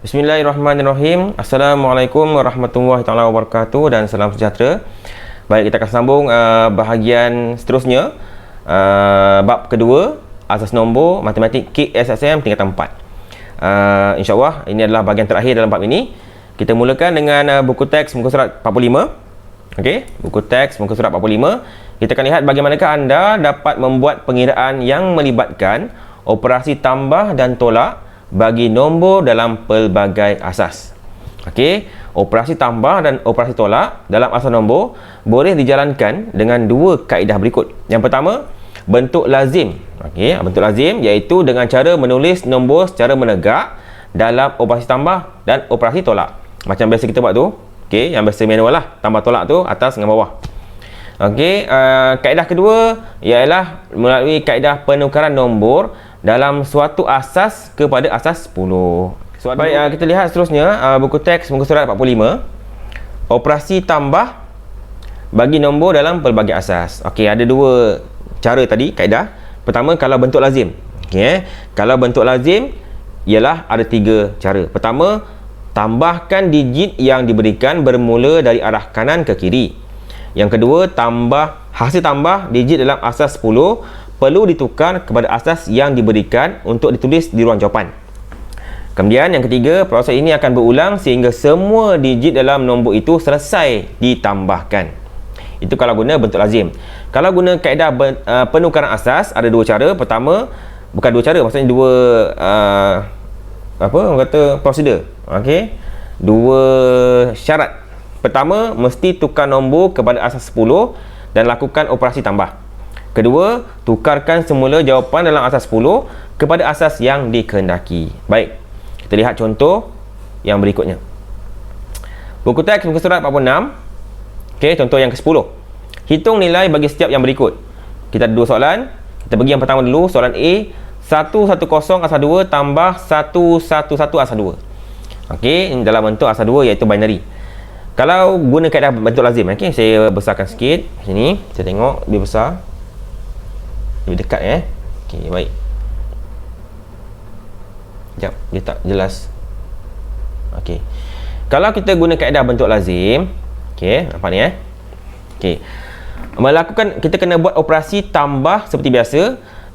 Bismillahirrahmanirrahim. Assalamualaikum warahmatullahi taala wabarakatuh dan salam sejahtera. Baik, kita akan sambung bahagian seterusnya, bab kedua, asas nombor matematik KSSM tingkatan 4. InsyaAllah ini adalah bahagian terakhir dalam bab ini. Kita mulakan dengan buku teks muka surat 45. Okey, buku teks muka surat 45. Kita akan lihat bagaimanakah anda dapat membuat pengiraan yang melibatkan operasi tambah dan tolak bagi nombor dalam pelbagai asas. Okey, operasi tambah dan operasi tolak dalam asas nombor boleh dijalankan dengan dua kaedah berikut. Yang pertama, bentuk lazim. Okey, bentuk lazim iaitu dengan cara menulis nombor secara menegak dalam operasi tambah dan operasi tolak. Macam biasa kita buat tu. Okey, yang biasa manual lah, tambah tolak tu atas dengan bawah. Okey, kaedah kedua ialah melalui kaedah penukaran nombor dalam suatu asas kepada asas 10. Baik, kita lihat seterusnya buku teks muka surat 45. Operasi tambah bagi nombor dalam pelbagai asas. Okey, ada dua cara tadi kaedah. Pertama, kalau bentuk lazim. Okey, kalau bentuk lazim ialah ada tiga cara. Pertama, tambahkan digit yang diberikan bermula dari arah kanan ke kiri. Yang kedua, hasil tambah digit dalam asas 10 perlu ditukar kepada asas yang diberikan untuk ditulis di ruang jawapan. Kemudian yang ketiga, proses ini akan berulang sehingga semua digit dalam nombor itu selesai ditambahkan. Itu kalau guna bentuk lazim. Kalau guna kaedah penukaran asas, ada dua cara. Pertama, bukan dua cara, maksudnya dua orang kata prosedur. Okey, dua syarat. Pertama, mesti tukar nombor kepada asas 10 dan lakukan operasi tambah. Kedua, tukarkan semula jawapan dalam asas 10 kepada asas yang dikehendaki. Baik, kita lihat contoh yang berikutnya. Buku teks muka surat 46. Okey, contoh yang ke-10. Hitung nilai bagi setiap yang berikut. Kita ada dua soalan. Kita bagi yang pertama dulu, soalan A. 110 asas 2 tambah 111 asas 2. Okey, ini dalam bentuk asas 2 iaitu binary. Kalau guna kaedah bentuk lazim, okey, saya besarkan sikit. Sini, saya tengok lebih besar. Lebih dekat Okey, baik. Sekejap, dia tak jelas. Okey. Kalau kita guna kaedah bentuk lazim, okey, nampak ni Okey. Kita kena buat operasi tambah seperti biasa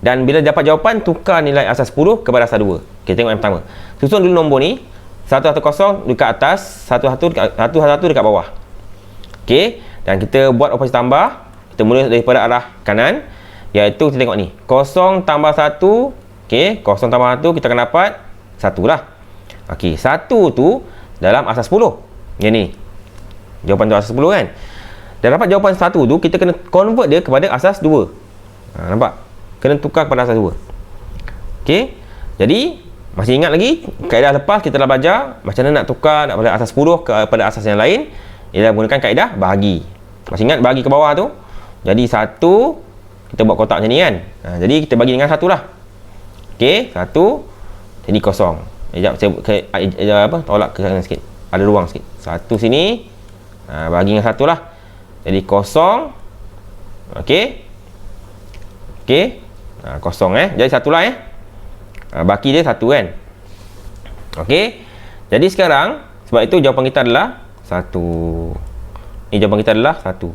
dan bila dapat jawapan tukar nilai asas 10 kepada asas 2. Okey, tengok yang pertama. Susun dulu nombor ni. 110 dekat atas, 111 dekat bawah. Okey, dan kita buat operasi tambah. Kita mula daripada arah kanan. Iaitu kita tengok ni 0 tambah 1. Okey, 0 tambah 1 kita akan dapat 1 lah. Okey, 1 tu dalam asas 10. Yang ni jawapan tu asas 10 kan. Dan dapat jawapan 1 tu kita kena convert dia kepada asas 2. Nampak? Kena tukar kepada asas 2. Okey, jadi masih ingat lagi kaedah lepas kita dah belajar macam mana nak tukar nak pada asas 10 kepada asas yang lain. Ialah menggunakan kaedah bahagi. Masih ingat bahagi ke bawah tu? Jadi 1 kita buat kotak macam ni kan. Jadi kita bagi dengan 1 lah. Okey, 1 jadi 0. Sekejap, tolak ke kanan sikit. Ada ruang sikit. 1 sini. Bagi dengan 1 lah. Jadi 0. Okey. Okey. 0 Jadi 1 lah baki dia 1 kan. Okey. Jadi sekarang sebab itu jawapan kita adalah 1. Ini jawapan kita adalah 1.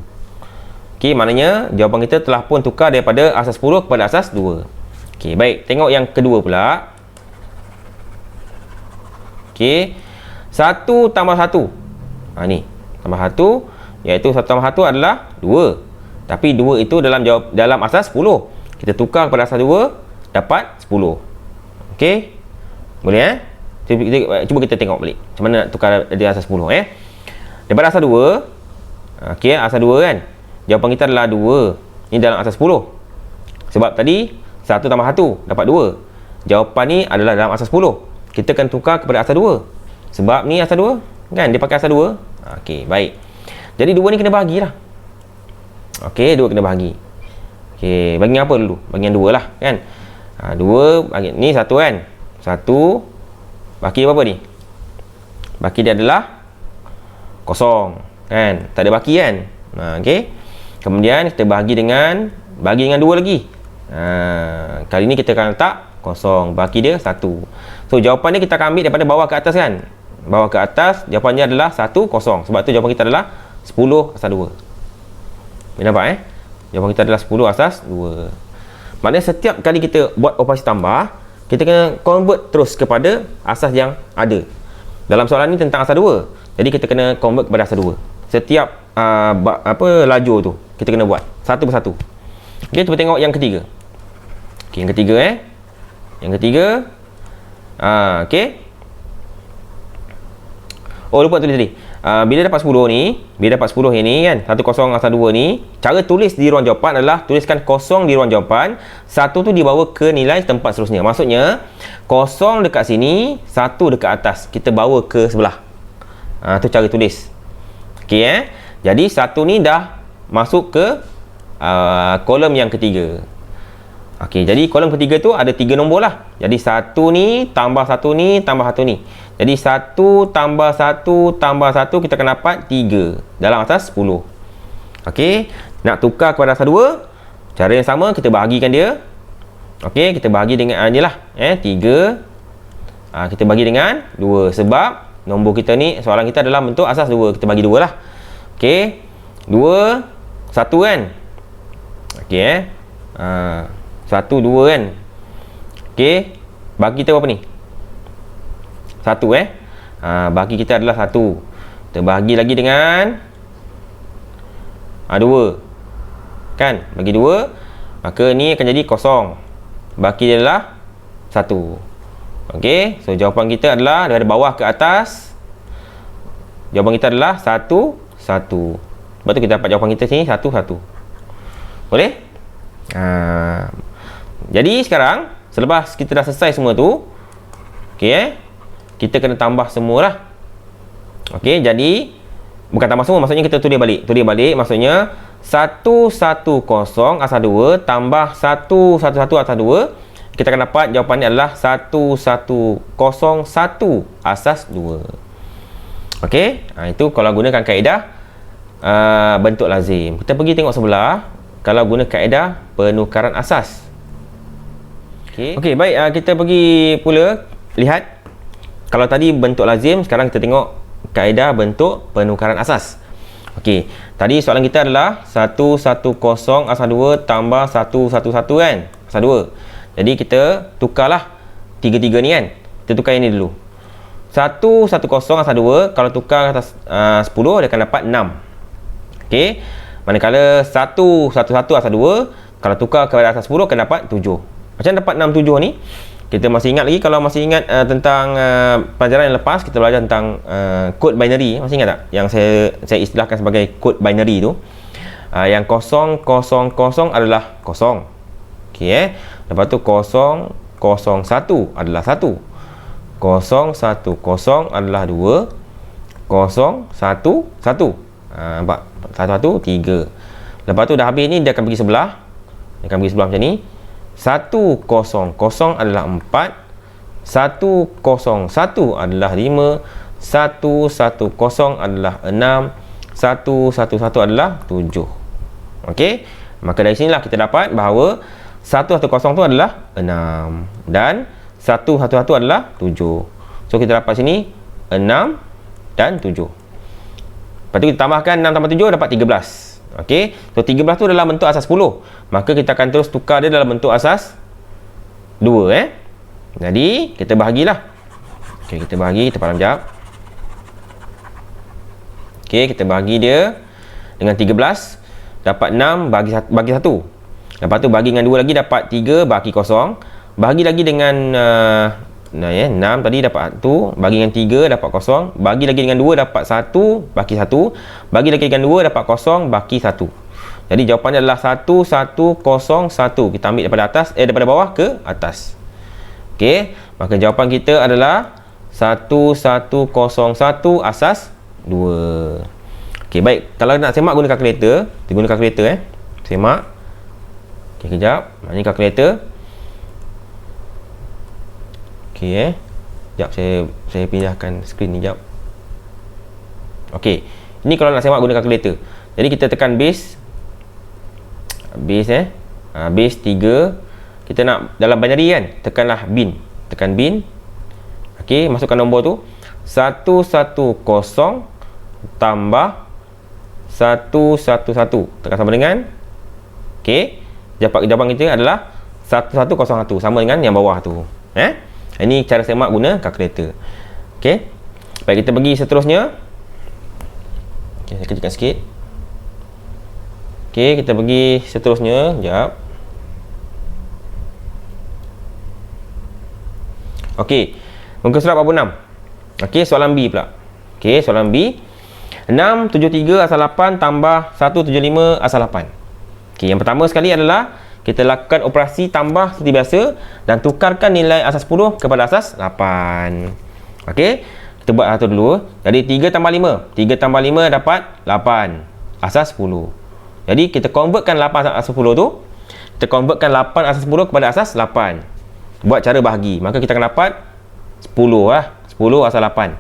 Okey, maknanya jawapan kita telah pun tukar daripada asas 10 kepada asas 2. Okey, baik. Tengok yang kedua pula. Okey. 1 tambah 1. Ni. Tambah 1 iaitu 1 tambah 1 adalah 2. Tapi 2 itu dalam asas 10. Kita tukar kepada asas 2 dapat 10. Okey. Boleh Cuba kita tengok balik macam mana nak tukar dari asas 10 Daripada asas 2. Okey, asas 2 kan. Jawapan kita adalah 2. Ini dalam asas 10. Sebab tadi 1 tambah 1 dapat 2. Jawapan ni adalah dalam asas 10. Kita akan tukar kepada asas 2. Sebab ni asas 2 kan, dia pakai asas 2. Okey, baik. Jadi 2 ni kena bahagilah. Okey, 2 kena bahagi. Okey, bagi apa dulu? Bagi yang 2 lah kan. 2 bagi ni 1 kan. 1 baki berapa ni? Baki dia adalah 0 kan. Tak ada baki kan. Okey. Kemudian kita bagi dengan 2 lagi. Kali ni kita akan letak kosong. Baki dia 1. So jawapan dia kita akan ambil daripada bawah ke atas kan. Bawah ke atas, jawapannya adalah 1, kosong. Sebab tu jawapan kita adalah 10 asas 2. Boleh nampak jawapan kita adalah 10 asas 2. Maknanya setiap kali kita buat operasi tambah, kita kena convert terus kepada asas yang ada. Dalam soalan ni tentang asas 2. Jadi kita kena convert kepada asas 2. Setiap lajur tu kita kena buat satu persatu. Okey, cuba tengok yang ketiga. Okey, yang ketiga Yang ketiga okey. Oh, lupa tulis tadi. Bila dapat 10 ni, bila dapat 10 ini kan, 10 asal 2 ni, cara tulis di ruang jawapan adalah tuliskan kosong di ruang jawapan, 1 tu dibawa ke nilai tempat seterusnya. Maksudnya, kosong dekat sini, 1 dekat atas. Kita bawa ke sebelah. Tu cara tulis. Okey Jadi 1 ni dah masuk ke kolom yang ketiga. Okey, jadi kolom ketiga tu ada 3 nombor lah. Jadi 1 ni tambah 1 ni tambah 1 ni. Jadi 1 tambah 1 tambah 1 kita akan dapat 3 dalam asas 10. Okey, nak tukar kepada asas 2, cara yang sama kita bahagikan dia. Okey, kita bahagi dengan ni lah 3. Kita bagi dengan 2 sebab nombor kita ni, soalan kita adalah bentuk asas 2. Kita bagi 2 lah. Okey, 2 1 kan. Okey 1 2 kan. Okey, bagi kita berapa ni? 1 bagi kita adalah 1. Kita bahagi lagi dengan 2 kan, bagi 2, maka ni akan jadi kosong. Bagi dia adalah 1. Okey, so jawapan kita adalah dari bawah ke atas. Jawapan kita adalah 1 1. Lepas tu kita dapat jawapan kita sini 1 1. Boleh? Jadi sekarang selepas kita dah selesai semua tu, okey kita kena tambah semualah. Okey, jadi bukan tambah semua, maksudnya kita tulis balik. Tulis balik maksudnya 110 asal 2 tambah 111 asal 2. Kita akan dapat jawapannya adalah 1101 asas 2. Okey, itu kalau gunakan kaedah bentuk lazim. Kita pergi tengok sebelah kalau guna kaedah penukaran asas. Okey, baik, kita pergi pula lihat. Kalau tadi bentuk lazim, sekarang kita tengok kaedah bentuk penukaran asas. Okey, tadi soalan kita adalah 110 asal 2 tambah 111 kan, asal 2. Jadi kita tukarlah 3 ni kan. Kita tukar ini dulu. 110 asal 2 kalau tukar atas 10 dia akan dapat 6. Okey, manakala 111 asal 2 kalau tukar kepada asal 10 akan dapat 7. Macam dapat 6 7 ni? Kita masih ingat lagi, kalau masih ingat tentang pelajaran yang lepas kita belajar tentang kod binary, masih ingat tak? Yang saya istilahkan sebagai kod binary tu. Yang 0 0 0 adalah 0. Okey Lepas tu 0 0 1 adalah 1. 0 1 0 adalah 2. 0 1 1. Nampak? 1 1 3. Lepas tu dah habis ni dia akan pergi sebelah. Dia akan pergi sebelah macam ni. 1 0 0 adalah 4. 1 0 1 adalah 5. 1 1 0 adalah 6. 1 1 1 adalah 7. Okey, maka dari sinilah kita dapat bahawa 1 1 0 tu adalah 6 dan 1 1 1 adalah 7. So kita dapat sini 6 dan 7. Lepas tu kita tambahkan 6 tambah 7 dapat 13. Okey, so 13 tu dalam bentuk asas 10. Maka kita akan terus tukar dia dalam bentuk asas 2 Jadi kita bahagilah. Okey, kita bahagi, kita padam jap. Okey, kita bahagi dia dengan 13 dapat 6 bagi 1. Lepas tu bagi dengan 2 lagi dapat 3 bagi 0. Bagi lagi dengan 6 tadi dapat 1, bagi dengan 3 dapat 0, bagi lagi dengan 2 dapat 1 bagi 1, bagi lagi dengan 2 dapat 0 bagi 1. Jadi jawapannya adalah 1101. Kita ambil daripada atas daripada bawah ke atas. Okey, maka jawapan kita adalah 1101 asas 2. Okey, baik. Kalau nak semak guna kalkulator, kita guna kalkulator semak. Okey, kejap. Ini kalkulator. Okey Sekejap saya pindahkan skrin ni jap. Okey. Ini kalau nak semak guna kalkulator. Jadi kita tekan base. Base 3. kita nak dalam binary kan, tekanlah bin. Tekan bin. Okey, masukkan nombor tu 110 tambah 111. Tekan sama dengan. Okey, jawapan kita adalah 1101, sama dengan yang bawah tu. Ini cara semak guna kalkulator. Okey. Baik, kita pergi seterusnya. Okey, saya kecilkan sikit. Okey, kita pergi seterusnya. Sekejap. Okey, muka surat bab 6. Okey, soalan B pula. Okey, soalan B. 673 asal 8 tambah 175 asal 8. Okey, yang pertama sekali adalah kita lakukan operasi tambah seperti biasa dan tukarkan nilai asas 10 kepada asas 8. Okey, kita buat satu dulu. Jadi 3 tambah 5. 3 tambah 5 dapat 8 asas 10. Jadi kita convertkan 8 asas 10 tu. Kita convertkan 8 asas 10 kepada asas 8. Buat cara bahagi. Maka kita akan dapat 10 lah. 10 asal 8.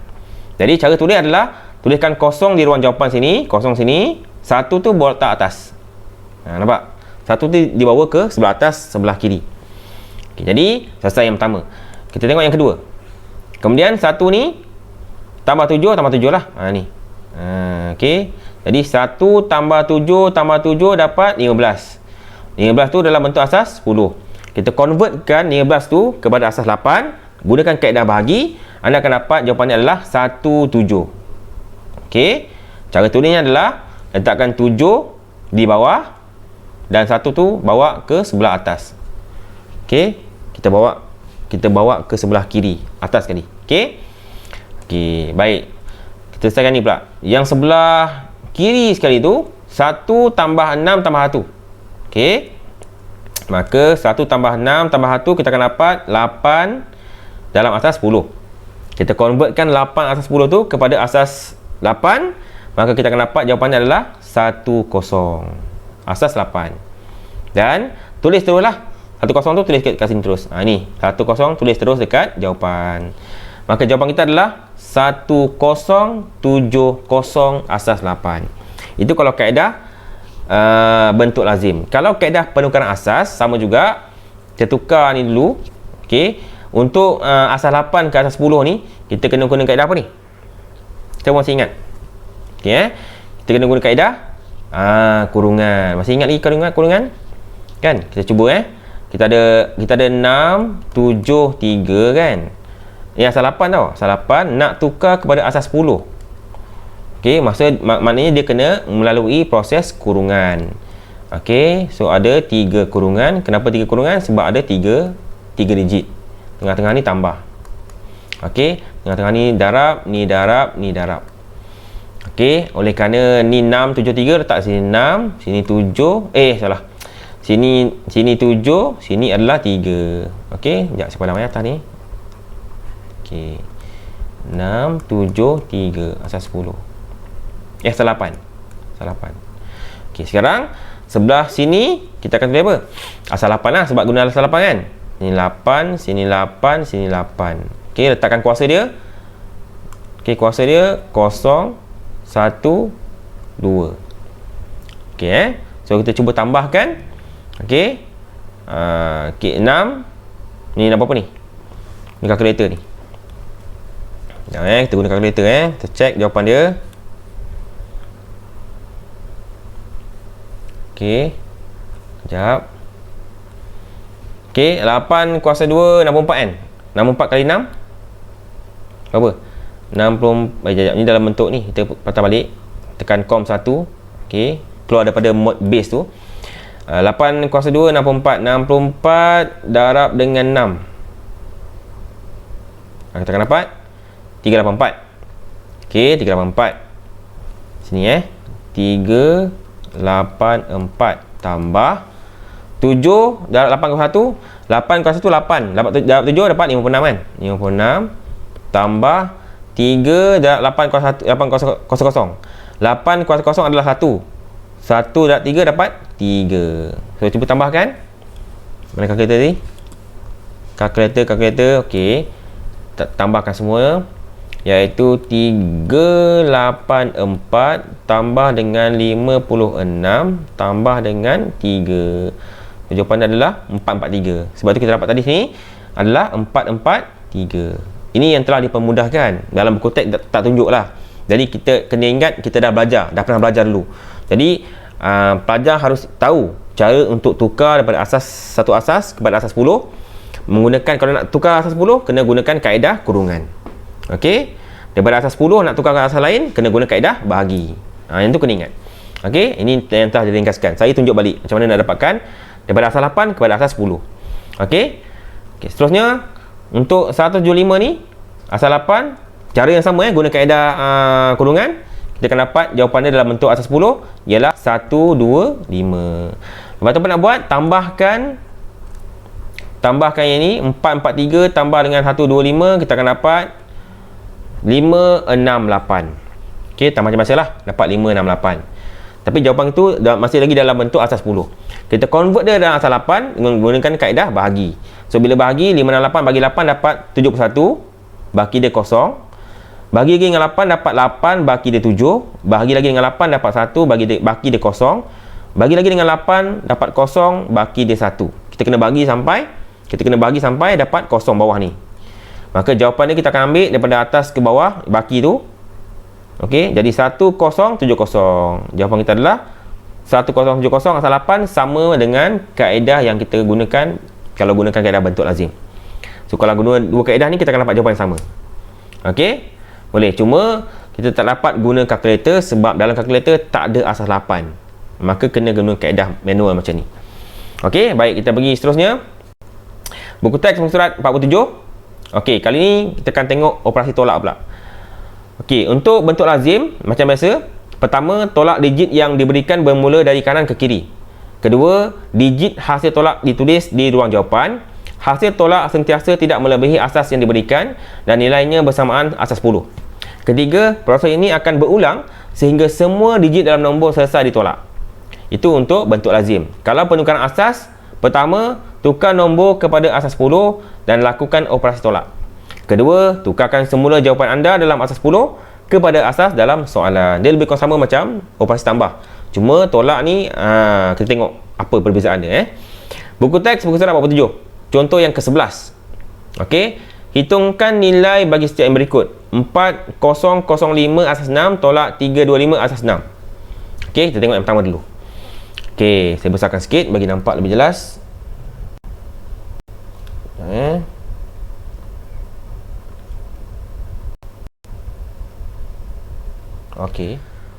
Jadi cara tulis adalah tuliskan kosong di ruang jawapan sini. Kosong sini. 1 tu bawa letak atas. Nampak? 1 tu dibawa ke sebelah atas, sebelah kiri. Okay, jadi selesai yang pertama. Kita tengok yang kedua. Kemudian 1 ni tambah 7 tambah 7 lah. Ni. Okey. Jadi 1 tambah 7 tambah 7 dapat 15. 15 tu dalam bentuk asas 10. Kita convertkan 15 tu kepada asas 8. Gunakan kaedah bahagi. Anda akan dapat jawapannya adalah 17. Okey. Cara tulisnya adalah letakkan 7 di bawah dan 1 tu bawa ke sebelah atas. Okey. Kita bawa ke sebelah kiri. Atas sekali. Okey. Okey. Baik. Kita selesaikan ni pula. Yang sebelah kiri sekali tu 1 tambah 6 tambah 1. Okey. Maka 1 tambah 6 tambah 1 kita akan dapat 8 dalam asas 10. Kita convertkan 8 asas 10 tu kepada asas 8. Maka kita akan dapat jawapannya adalah 10. Asas 8. Dan tulis teruslah. 10 tu tulis kat sini terus. Ni 10 tulis terus dekat jawapan. Maka jawapan kita adalah 1070 asas 8. Itu kalau kaedah bentuk lazim. Kalau kaedah penukaran asas sama juga. Kita tukar ni dulu. Okey. Untuk asas 8 ke asas 10 ni, kita kena guna kaedah apa ni? Kita masih ingat. Okey Kita kena guna kaedah kurungan. Masih ingat lagi kurungan? Kan? Kita cuba Kita ada 6 7 3 kan. Ni asas 8 tau. Asas 8 nak tukar kepada asas 10. Okey, maknanya dia kena melalui proses kurungan. Okey, so ada 3 kurungan. Kenapa 3 kurungan? Sebab ada 3 digit. Tengah-tengah ni tambah. Okey, tengah-tengah ni darab, ni darab, ni darab. Okey, oleh kerana ni 673 letak sini 6, sini 7. Salah. Sini 7, sini adalah 3. Okey, sekejap saya padam atas ni. Okey. 6 7 3 asas 10. Asas 8. Asas 8. Okey, sekarang sebelah sini kita akan tulis apa? Asas 8 lah sebab guna asas 8 kan. Sini 8, sini 8, sini 8. Okey, letakkan kuasa dia. Okey, kuasa dia 0 1 2. Okey So kita cuba tambahkan. Okey. Okey 6. Ni apa ni? Ni kalkulator ni. Kita guna kalkulator Kita check jawapan dia. Okey. Sekejap. Okey, 8 kuasa 2 64 kan? 64 kali 6 berapa? 60. Sekejap, ni dalam bentuk ni. Kita patah balik. Tekan com 1. Okey, keluar daripada mode base tu. 8 kuasa 2 64. 64 darab dengan 6. Kita akan dapat 384. Okey, 384. Sini 384 tambah 7 darab 8 kuasa 1. 8 kuasa 1 8. Darab 7 dapat 56 kan? 56 tambah 3 darab 8 kuasa 1 8 kuasa 0. 8 kuasa 0 adalah 1. 1 darab 3 dapat 3. So cuba tambahkan. Mana kalkulator ni? Kalkulator. Okey. Tambahkan semua. Iaitu 384 tambah dengan 56 tambah dengan 3. Jawapan dia adalah 443. Sebab tu kita dapat tadi sini adalah 443. Ini yang telah dipermudahkan. Dalam buku teks tak tunjuk lah. Jadi kita kena ingat, kita dah belajar, dah pernah belajar dulu. Jadi pelajar harus tahu cara untuk tukar daripada asas satu asas kepada asas 10. Menggunakan, kalau nak tukar asas 10, kena gunakan kaedah kurungan. Okey, daripada asas 10 nak tukar ke asas lain, kena guna kaedah bahagi. Yang tu kena ingat. Okey, ini yang telah diringkaskan. Saya tunjuk balik macam mana nak dapatkan daripada asas 8 kepada asas 10. Okey. Okey, seterusnya untuk 175 ni, asas 8, cara yang sama guna kaedah kurungan. Kita akan dapat jawapan dia dalam bentuk asas 10 ialah 125. Lepas tu apa nak buat? Tambahkan yang ni 443 tambah dengan 125, kita akan dapat 568. Okey, tambah macam biasalah, dapat 568. Tapi jawapan itu masih lagi dalam bentuk asas 10. Kita convert dia dalam asas 8 menggunakan kaedah bahagi. So bila bahagi 568 bagi 8 dapat 71, baki dia kosong. Bagi lagi dengan 8 dapat 8, baki dia 7. Bahagi lagi dengan 8 dapat 1, baki dia kosong. Bagi lagi dengan 8 dapat kosong, baki dia 1. Kita kena bagi sampai dapat kosong bawah ni. Maka jawapan dia kita akan ambil daripada atas ke bawah baki tu. Okey, jadi 1070. Jawapan kita adalah 1070 asal 8 sama dengan kaedah yang kita gunakan kalau gunakan kaedah bentuk lazim. So kalau guna dua kaedah ni kita akan dapat jawapan yang sama. Okey, boleh. Cuma kita tak dapat guna kalkulator sebab dalam kalkulator tak ada asas 8. Maka kena guna kaedah manual macam ni. Okey, baik, kita pergi seterusnya. Buku teks muka surat 47. Okey, kali ni kita akan tengok operasi tolak pula. Okey, untuk bentuk lazim macam biasa, pertama tolak digit yang diberikan bermula dari kanan ke kiri. Kedua, digit hasil tolak ditulis di ruang jawapan. Hasil tolak sentiasa tidak melebihi asas yang diberikan dan nilainya bersamaan asas 10. Ketiga, proses ini akan berulang sehingga semua digit dalam nombor selesai ditolak. Itu untuk bentuk lazim. Kalau penukaran asas, pertama, tukar nombor kepada asas 10 dan lakukan operasi tolak. Kedua, tukarkan semula jawapan anda dalam asas 10 kepada asas dalam soalan. Dia lebih kurang sama macam operasi tambah. Cuma tolak ni, kita tengok apa perbezaan dia. Buku teks, buku surat 47. Contoh yang ke-11. Okey, hitungkan nilai bagi setiap yang berikut. 4005 asas 6 tolak 325 asas 6. Okey, kita tengok yang pertama dulu. Okey, saya besarkan sikit bagi nampak lebih jelas.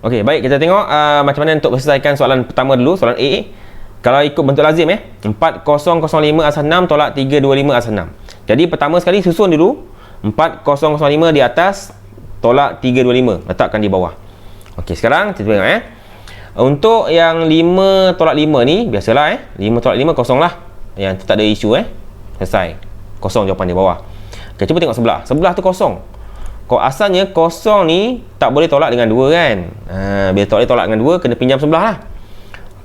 Okey, baik, kita tengok macam mana untuk selesaikan soalan pertama dulu, soalan A. Kalau ikut bentuk lazim 4005 asas 6 tolak 325 asas 6. Jadi pertama sekali susun dulu 4005 di atas tolak 325, letakkan di bawah. Okey, sekarang kita tengok untuk yang 5 tolak 5 ni biasalah 5 tolak 5 kosong lah. Yang tu tak ada isu selesai. Kosong jawapan di bawah. Okey, cuba tengok sebelah. Sebelah tu kosong. Kau asalnya kosong ni tak boleh tolak dengan 2 kan. Bila tak boleh tolak dengan 2 kena pinjam sebelah lah.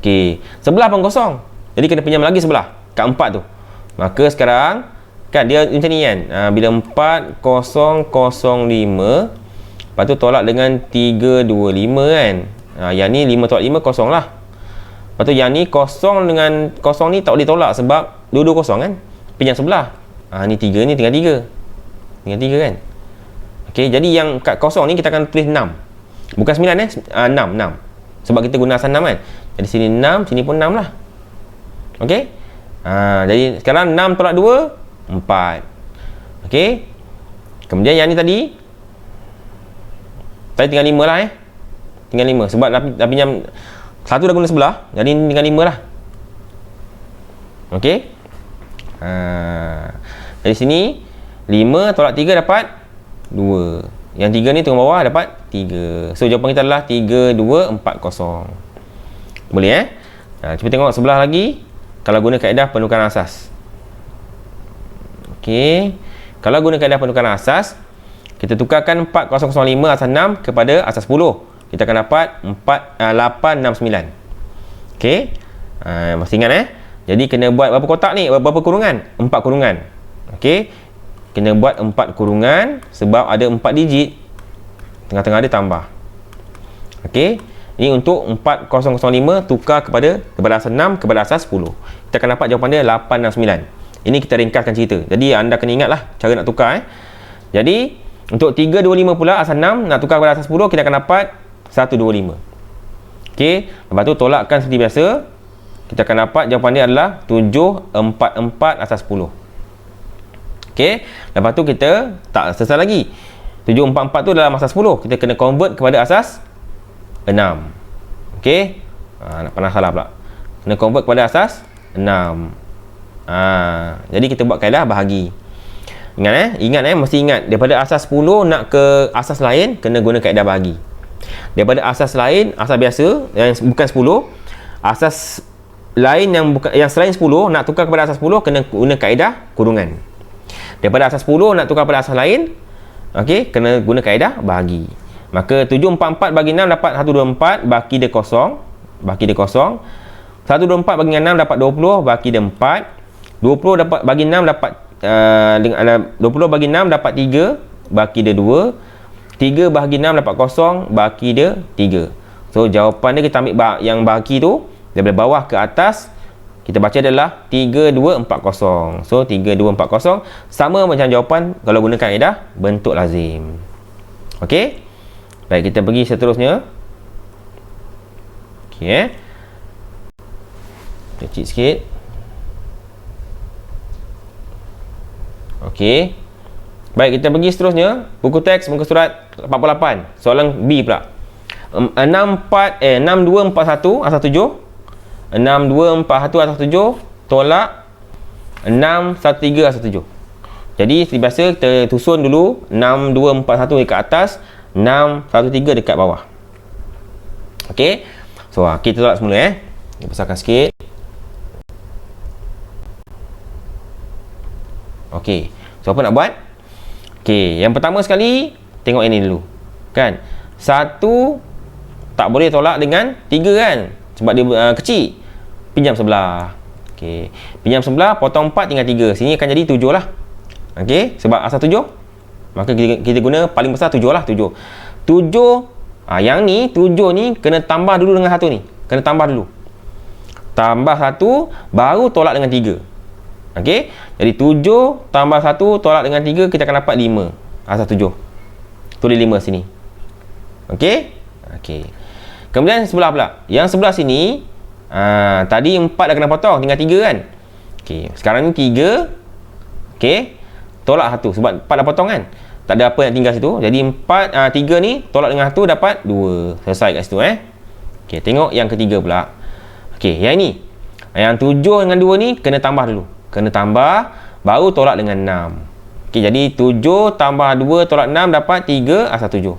Okey, sebelah pun kosong. Jadi kena pinjam lagi sebelah kat 4 tu. Maka sekarang kan dia macam ni kan. Bila 4005 lepas tu tolak dengan 325 kan. Yang ni 5 tolak 5 kosong lah. Lepas tu yang ni kosong dengan kosong ni tak boleh tolak sebab dua-dua kosong kan. Pinjam sebelah. Ni 3 ni tinggal 3. Tinggal 3 kan. Okey, jadi yang kat kosong ni kita akan tulis 6. Bukan 9 6. Sebab kita guna asal 6 kan. Jadi sini 6, sini pun 6 lah. Okey. Jadi sekarang 6 tolak 2 4. Okey. Kemudian yang ni tadi tinggal 5 lah Tinggal 5 sebab dah pinjam satu dah guna sebelah. Jadi tinggal 5 lah. Okey. Dari sini 5 tolak 3 dapat 2. Yang 3 ni tengok bawah dapat 3. So jawapan kita adalah 3240. Boleh cuba tengok sebelah lagi. Kalau guna kaedah penukaran asas. Okey. Kalau guna kaedah penukaran asas, kita tukarkan 4005 asas 6 kepada asas 10. Kita akan dapat 869. Okey. Masih ingat Jadi kena buat berapa kotak ni? Berapa kurungan? 4 kurungan. Okey. Kena buat 4 kurungan sebab ada 4 digit. Tengah-tengah dia tambah. Okey. Ini untuk 4005 tukar kepada asas 6 kepada asas 10. Kita akan dapat jawapan dia 869. Ini kita ringkaskan cerita. Jadi anda kena ingatlah cara nak tukar. Jadi untuk 325 pula asas 6 nak tukar kepada asas 10, kita akan dapat 125. Okey, lepas tu tolakkan seperti biasa. Kita akan dapat jawapan dia adalah 744 asas 10. Okey, lepas tu kita tak selesai lagi. 744 tu dalam asas 10, kita kena convert kepada asas 6. Okey, nak pernah salah pula. Kena convert kepada asas 6. Jadi kita buat kaedah bahagi. Ingat mesti ingat daripada asas 10 nak ke asas lain kena guna kaedah bahagi. Daripada asas lain, asas biasa yang bukan 10, asas lain yang selain 10 nak tukar kepada asas 10 kena guna kaedah kurungan. Daripada asas 10 nak tukar kepada asas lain, okey, kena guna kaedah bahagi. Maka 744 bagi 6 dapat 124, baki dia kosong. 124 bagi 6 dapat 20, baki dia 4. 20 dapat bagi 6 dapat 20 bagi 6 dapat 3, baki dia 2. 3 bahagi 6 dapat kosong, baki dia 3. So jawapan dia kita ambil yang baki tu daripada bawah ke atas, kita baca adalah 3240. So 3240 sama macam jawapan kalau gunakan kaedah bentuk lazim. Okey, baik, kita pergi seterusnya. Okey, kecil sikit. Okey, baik, kita pergi seterusnya. Buku teks muka surat 48, soalan B pula. 6241 asas 7. 6241 asas 7 tolak 613 asas 7. Jadi seperti biasa kita susun dulu 6241 dekat atas, 613 dekat bawah. Okey, so kita tolak semula. Kita besarkan sikit. Okey, so apa nak buat? Okey, yang pertama sekali tengok ini dulu. Kan? 1 tak boleh tolak dengan 3 kan? Sebab dia kecil. Pinjam sebelah. Okey, pinjam sebelah, potong 4 tinggal 3. Sini akan jadi 7 lah. Okey, sebab asal 7, maka kita guna paling besar 7 lah, 7. 7 yang ni 7 ni kena tambah dulu dengan 1 ni. Kena tambah dulu. Tambah 1 baru tolak dengan 3. Okey, jadi 7 tambah 1 tolak dengan 3, kita akan dapat 5. Asal 7. Tulis 5 sini. Okey? Okey. Kemudian sebelah pula. Yang sebelah sini, tadi 4 dah kena potong, tinggal 3 kan? Okey, sekarang ni 3. Okey. Tolak 1 sebab 4 dah potong kan? Tak ada apa yang tinggal situ. Jadi 3 ni tolak dengan 1 dapat 2. Selesai kat situ Okey, tengok yang ketiga pula. Okey, yang ini. Yang 7 dengan 2 ni kena tambah dulu. Kena tambah baru tolak dengan 6. Okey, jadi 7 tambah 2 tolak 6 dapat 3 asal 7.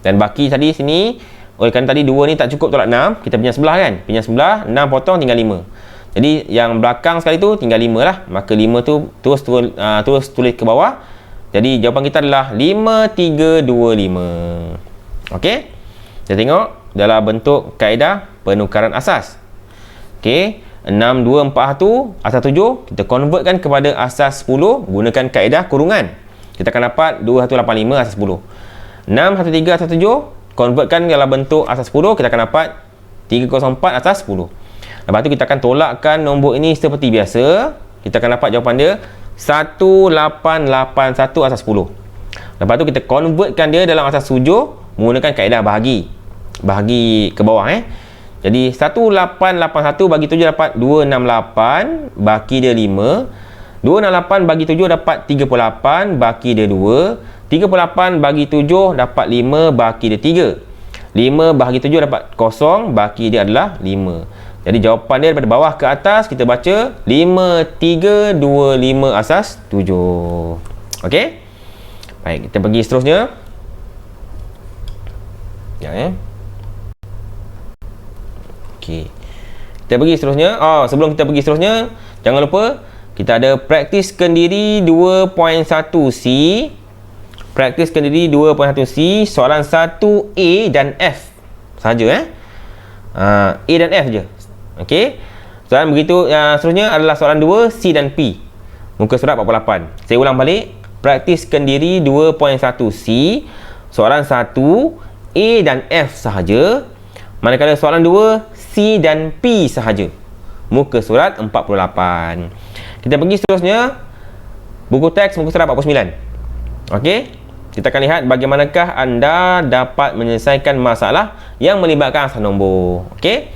Dan baki tadi sini, oleh kerana tadi 2 ni tak cukup tolak 6, kita pinjam sebelah kan? Pinjam sebelah, 6 potong tinggal 5. Jadi yang belakang sekali tu tinggal 5 lah. Maka 5 tu terus tulis ke bawah. Jadi jawapan kita adalah 5325. Okey? Kita tengok dalam bentuk kaedah penukaran asas. Okey, 6241 asas 7 kita convertkan kepada asas 10 gunakan kaedah kurungan. Kita akan dapat 2185 asas 10. 613 asas 7 convertkan dalam bentuk asas 10, kita akan dapat 304 asas 10. Lepas tu kita akan tolakkan nombor ini seperti biasa. Kita akan dapat jawapan dia 1881 asas 10. Lepas tu kita convertkan dia dalam asas 7 menggunakan kaedah bahagi. Bahagi ke bawah Jadi 1881 bagi 7 dapat 268, baki dia 5. 268 bagi 7 dapat 38, baki dia 2. 38 bagi 7 dapat 5, baki dia 3. 5 bahagi 7 dapat 0, baki dia adalah 5. Jadi jawapan dia daripada bawah ke atas kita baca 5325 asas 7. Okey? Baik, kita pergi seterusnya. Okey. Kita pergi seterusnya. Sebelum kita pergi seterusnya, jangan lupa kita ada praktiskan diri 2.1C. Praktiskan diri 2.1C, soalan 1A dan F saja A dan F je. Okey. Soalan begitu seterusnya adalah soalan 2, C dan P. Muka surat 48. Saya ulang balik. Praktiskan diri 2.1C, soalan 1 A dan F sahaja. Manakala soalan 2, C dan P sahaja. Muka surat 48. Kita pergi seterusnya, buku teks muka surat 49. Okey, kita akan lihat bagaimanakah anda dapat menyelesaikan masalah yang melibatkan asas nombor. Okey,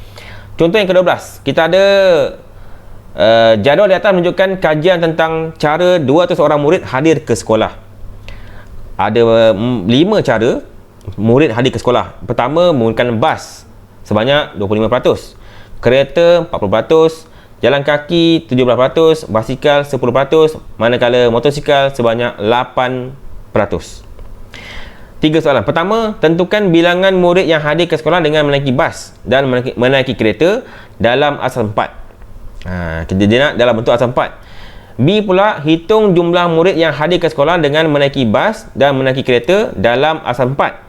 contoh yang ke-12, kita ada jadual di atas menunjukkan kajian tentang cara 200 orang murid hadir ke sekolah. Ada 5 cara murid hadir ke sekolah. Pertama, menggunakan bas sebanyak 25%, kereta 40%, jalan kaki 17%, basikal 10%, manakala motosikal sebanyak 8%. 3 soalan. Pertama, tentukan bilangan murid yang hadir ke sekolah dengan menaiki bas dan menaiki kereta dalam asas 4. Dia nak dalam bentuk asas 4. B pula, hitung jumlah murid yang hadir ke sekolah dengan menaiki bas dan menaiki kereta dalam asas 4.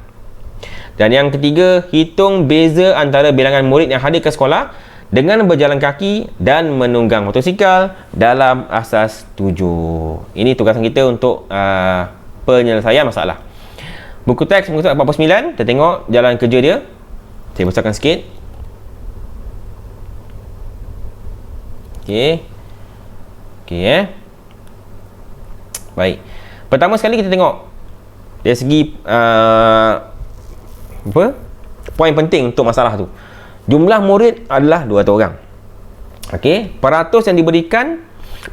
Dan yang ketiga, hitung beza antara bilangan murid yang hadir ke sekolah dengan berjalan kaki dan menunggang motosikal dalam asas 7. Ini tugasan kita untuk penyelesaian masalah. Buku teks muka surat 49, kita tengok jalan kerja dia. Saya besarkan sikit. Okey. Baik. Pertama sekali kita tengok dari segi poin penting untuk masalah tu. Jumlah murid adalah 200 orang. Okey, peratus yang diberikan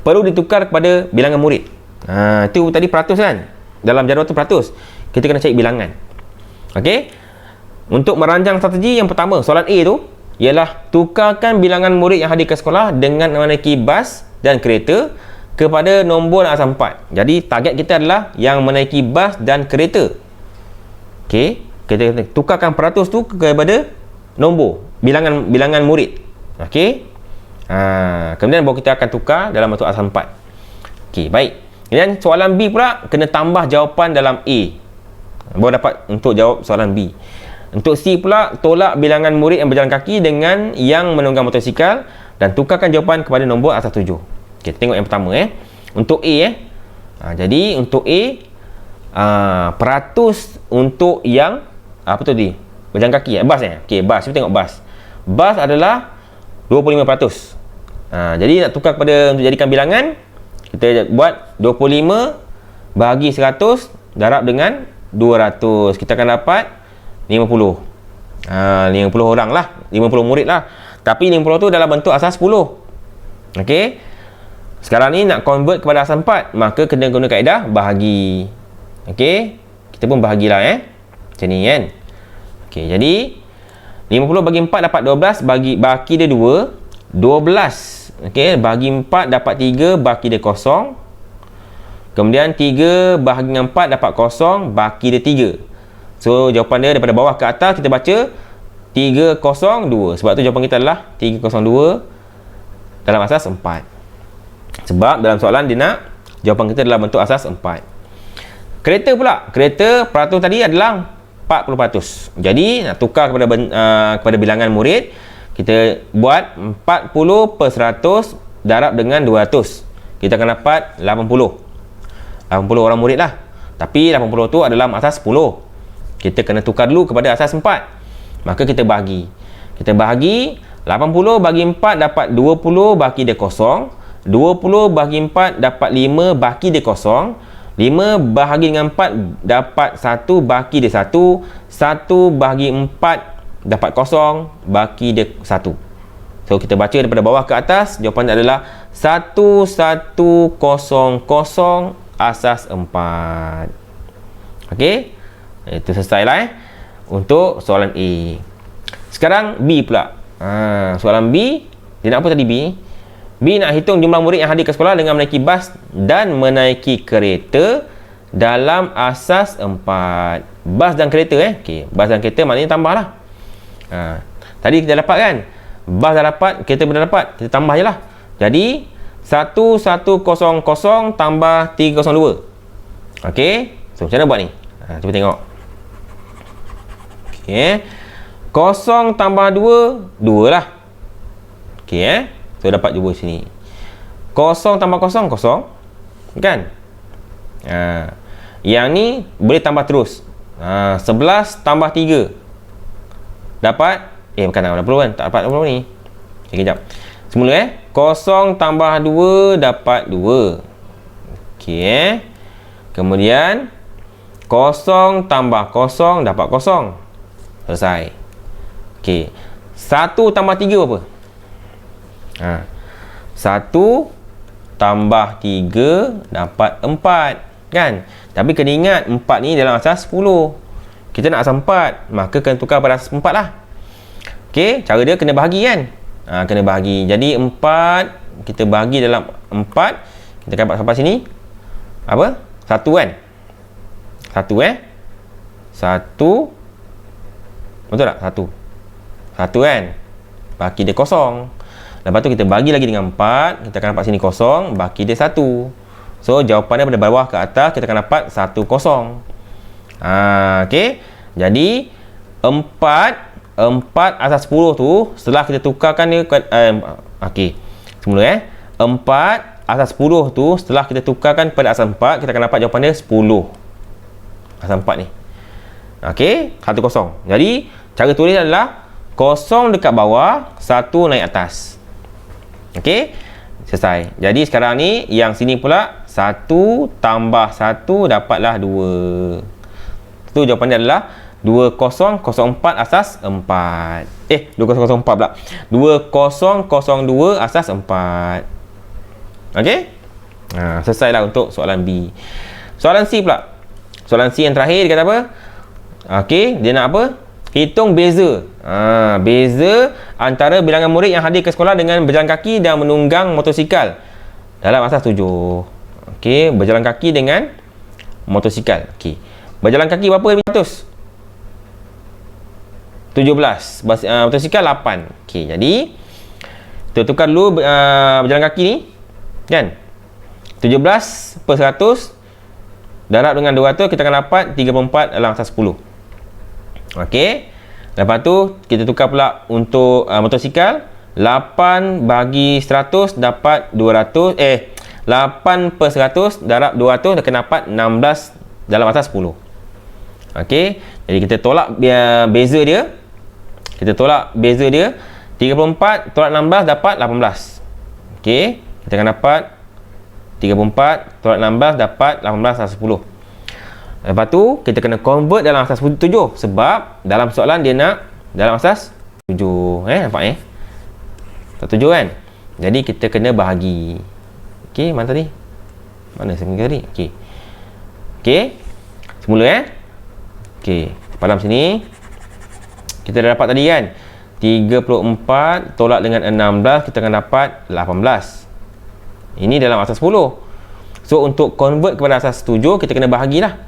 perlu ditukar kepada bilangan murid. Itu tadi peratus kan? Dalam jadual tu peratus. Kita kena cari bilangan. Okey. Untuk merancang strategi yang pertama, soalan A tu ialah tukarkan bilangan murid yang hadir ke sekolah dengan menaiki bas dan kereta kepada nombor asas 4. Jadi target kita adalah yang menaiki bas dan kereta. Okey. Kita tukarkan peratus tu kepada nombor bilangan murid. Okey. Kemudian baru kita akan tukar dalam bentuk asas 4. Okey, baik. Kemudian soalan B pula kena tambah jawapan dalam A. Baru dapat untuk jawab soalan B. Untuk C pula, tolak bilangan murid yang berjalan kaki dengan yang menunggang motosikal dan tukarkan jawapan kepada nombor asas 7. Okey, kita tengok yang pertama Untuk A jadi untuk A peratus untuk yang apa tu tadi? Berjalan kaki bas Okey, bas. Kita tengok bas. Bas adalah 25%. Jadi nak tukar kepada untuk jadikan bilangan, kita buat 25 bahagi 100 darab dengan 200. Kita akan dapat 50. 50 orang lah, 50 murid lah. Tapi 50 tu dalam bentuk asas 10. Okey. Sekarang ni nak convert kepada asas 4, maka kena guna kaedah bahagi. Okey. Kita pun bahagilah macam ni kan. Okey, jadi 50 bagi 4 dapat 12, baki dia 2. 12. Okey, bagi 4 dapat 3, baki dia kosong. Kemudian 3 bahagi dengan 4 dapat kosong, baki dia 3. So jawapan dia daripada bawah ke atas kita baca 302. Sebab tu jawapan kita adalah 302 dalam asas 4. Sebab dalam soalan dia nak jawapan kita dalam bentuk asas 4. Kereta pula, kereta peratus tadi adalah 40%. Jadi nak tukar kepada bilangan murid, kita buat 40 per 100 darab dengan 200. Kita akan dapat 80 orang murid lah. Tapi 80 tu adalah asas 10. Kita kena tukar dulu kepada asas 4. Maka kita bahagi. Kita bahagi 80 bagi 4 dapat 20, baki dia kosong. 20 bagi 4 dapat 5, baki dia kosong. 5 bahagi dengan 4 dapat 1, baki dia 1. 1 bahagi 4 dapat kosong, baki dia 1. So kita baca daripada bawah ke atas, jawapan adalah 1100 asas 4. Okey, itu selesai lah untuk soalan A. Sekarang B pula. Soalan B, dia nak apa tadi B? B nak hitung jumlah murid yang hadir ke sekolah dengan menaiki bas dan menaiki kereta dalam asas 4. Bas dan kereta Okey, bas dan kereta maknanya tambah lah. Tadi kita dapat kan, bas dah dapat, kereta pun dah dapat, kita tambah je lah. Jadi 1100 tambah 302. Okey, so macam mana buat ni? Cuba tengok. Okey, 0 tambah 2 2 lah. Okey so dapat jumpa sini 0 tambah 0 0 kan. Yang ni boleh tambah terus. 11 tambah 3 dapat Bukan 80 kan, tak dapat 80 ni. Okay, kejap. Semula kosong tambah 2 dapat 2. Okey. Kemudian kosong tambah kosong dapat kosong. Selesai. Okey. 1 tambah 3 apa? 1 tambah 3 dapat 4. Kan? Tapi kena ingat 4 ni dalam asas 10. Kita nak asas 4, maka kena tukar pada asas 4 lah. Okey, cara dia kena bahagi kan? Kena bahagi. Jadi 4 kita bahagi dalam 4, kita dapat sampai sini apa? 1 kan? 1 1. Betul tak? 1 kan? Baki dia kosong. Lepas tu kita bagi lagi dengan 4, kita akan dapat sini kosong, baki dia 1. So jawapannya pada bawah ke atas kita akan dapat 1 kosong. Okey. Jadi 4 asas 10 tu setelah kita tukarkan dia okey. Semula 4 asas 10 tu setelah kita tukarkan pada asas 4, kita akan dapat jawapan dia 10. Asas 4 ni. Okey, 1 kosong. Jadi cara tulis adalah kosong dekat bawah, 1 naik atas. Okey, selesai. Jadi sekarang ni yang sini pula 1 tambah 1 dapatlah 2. Itu jawapan dia adalah 2004 asas 4. 2004 pula. 2002 asas 4. Okey? Selesailah untuk soalan B. Soalan C pula. Soalan C yang terakhir dia kata apa? Okey, dia nak apa? Hitung beza. Beza antara bilangan murid yang hadir ke sekolah dengan berjalan kaki dan menunggang motosikal dalam asas 7. Okey, berjalan kaki dengan motosikal. Okey. Berjalan kaki berapa ratus? 17. Motosikal 8. Okey, jadi kita tukar dulu berjalan kaki ni. Kan? 17 per 100 darab dengan 200, kita akan dapat 34 dalam asas 10. Okey. Lepas tu kita tukar pula untuk motosikal. 8 bagi 100 dapat 200. 8 per 100 darab 200 akan dapat 16 dalam asas 10. Okey. Jadi kita tolak beza dia. 34 tolak 16 dapat 18. Okey. Kita akan dapat 34 tolak 16 dapat 18 asas 10. Lepas tu kita kena convert dalam asas 7 sebab dalam soalan dia nak dalam asas 7. Nampak tak 7 kan? Jadi kita kena bahagi. Okey, mana tadi? Mana saya pergi tadi? Okey. Semula Okey, dalam sini kita dah dapat tadi kan? 34 tolak dengan 16 kita akan dapat 18. Ini dalam asas 10. So untuk convert kepada asas 7 kita kena bahagilah.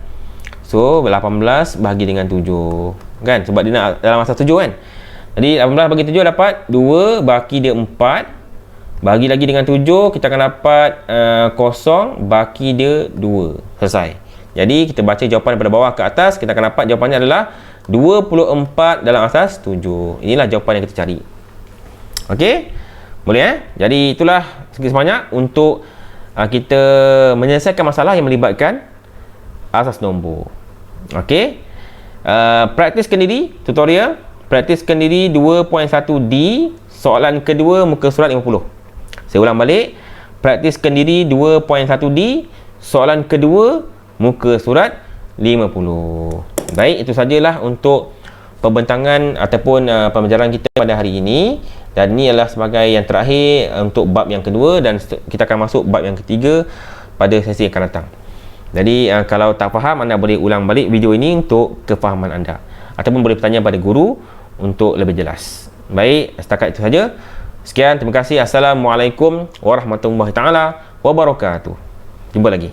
So 18 bahagi dengan 7 kan, sebab dia nak dalam asas 7 kan. Jadi 18 bagi 7 dapat 2, baki dia 4, bagi lagi dengan 7 kita akan dapat kosong, baki dia 2. Selesai. Jadi kita baca jawapan daripada bawah ke atas, kita akan dapat jawapannya adalah 24 dalam asas 7. Inilah jawapan yang kita cari. Okey, boleh Jadi itulah sedikit sebanyak untuk kita menyelesaikan masalah yang melibatkan asas nombor. Okey, praktiskan diri tutorial, praktiskan diri 2.1D soalan kedua muka surat 50. Saya ulang balik, praktiskan diri 2.1D soalan kedua muka surat 50. Baik, itu sajalah untuk pembentangan ataupun pembelajaran kita pada hari ini, dan ini adalah sebagai yang terakhir untuk bab yang kedua, dan kita akan masuk bab yang ketiga pada sesi yang akan datang. Jadi kalau tak faham, anda boleh ulang balik video ini untuk kefahaman anda, ataupun boleh bertanya pada guru untuk lebih jelas. Baik, setakat itu saja. Sekian, terima kasih. Assalamualaikum warahmatullahi taala wabarakatuh. Jumpa lagi.